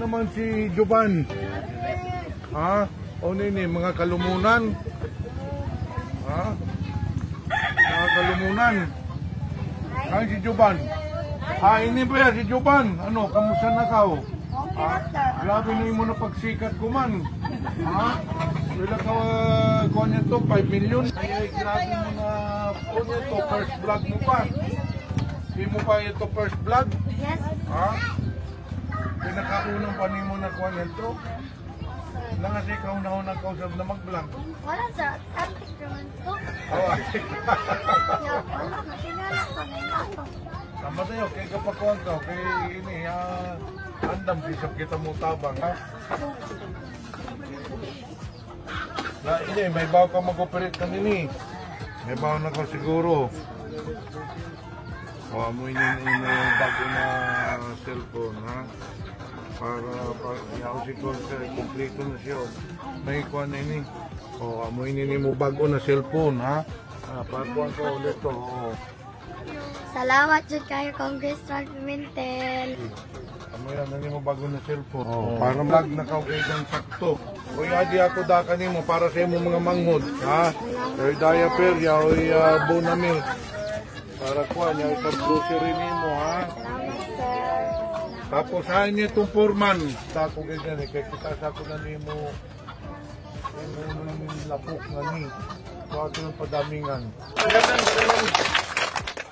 naman si Juban? Ha? O nini, mga kalumunan? Ha? Mga kalumunan? Ay, si Juban. Ini ba yan si Juban? Ano, kamusta na ka? Grabe na mo na pagsikat ko man. Ha? Wala ka kuha niya to, 5 million. Ay, grabe mo na kuha niya to, first vlog mo pa. Hindi mo pa ito first vlog? Yes. Ha? Pinakaunang pa mo na kuha niya to. Wala nga siya kaunang kausap na mag-vlog. Wala sa topic naman to. Oo, asik. Wala, nakinala ko na ito. Tama tayo, kaya kapakuhan ka, kaya ini, andam sisap kita mo tabang, ha? Na, ini, may bago ka mag-operate ka nini. May bago na ka siguro. O, amoy nini yung bago na cellphone, ha? Para yaw si Concer, kompleto na siya. May kuha na ini. O, amoy nini mo bago na cellphone, ha? Pakuhan ka ulit to, o. Salamat dyan kayo, Congressman Pimentel. Amoy na mo bago na cellphone. Oh, para vlog na ka kay kang sakto. Kuya di ako da kanimo para sa imo mga manghod, ha? Kay diaper ya oy bonamil. Para kuha niya sa grocery nimo, ha? Salamat, sir. Tapos ha niya itong foreman. Tako kay gani kay kita sa ko na nimo. Imo lapok nga ni. Kuha ng padamingan.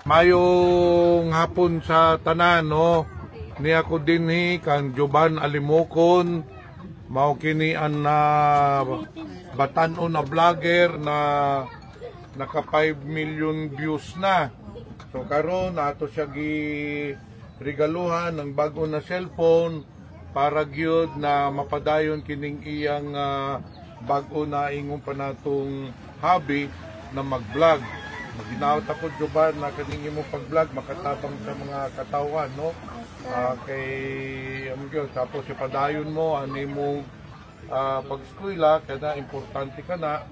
Mayong hapon sa tanan, no? Ni ako dinhi kan Juban Alimokon, mao kini an batan-o na vlogger na naka 5 million views na. So karon ato siya gi regaluhan ng bago na cellphone para gyud na mapadayon kining iyang bago na ingon pa natong hobby na mag-vlog. Maginawat ako, Juban, na kaningi mo pag-vlog, makatabang sa mga katawan, no? Tapos ipadayon mo, ani mo pag-eskwela, kaya importante ka na.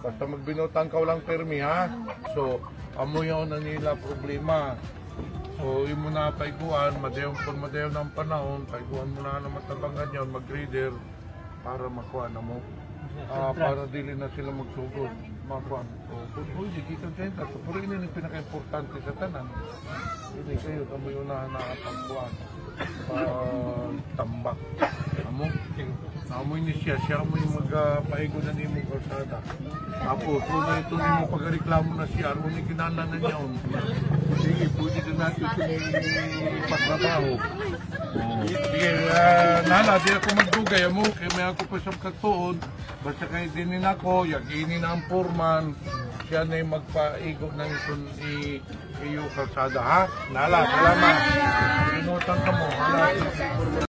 Basta magbinutang ka walang permi, ha? So, amuyaw na nila problema. So, yung mo na paiguan, madayon ng panahon, paiguan mo na matabangan yun, mag-reader, para makuha na mo. Para dili na sila magsugod. Makuha. So, hindi kita senta. So, pero ini yung pinaka-importante sa tanan. Hindi kayo, kamo yung nakapagbuhan. Tambak. Amo? Amo ni siya mo yung magpaigo na ni mo kalsada. Tapos, na ito ni mo pagreklamo na siya, ano ni kinala na niya. Sige, pwede ka natin ito pagtrabaho. Sige, nala, di ako magdugay mo, kaya may ako pa sa katuon. Basta kayo dinin ako, yagini na ang foreman, siya na yung magpaigo ng itong iyo kalsada, ha? Nala, salamat. Pinutang ka mo.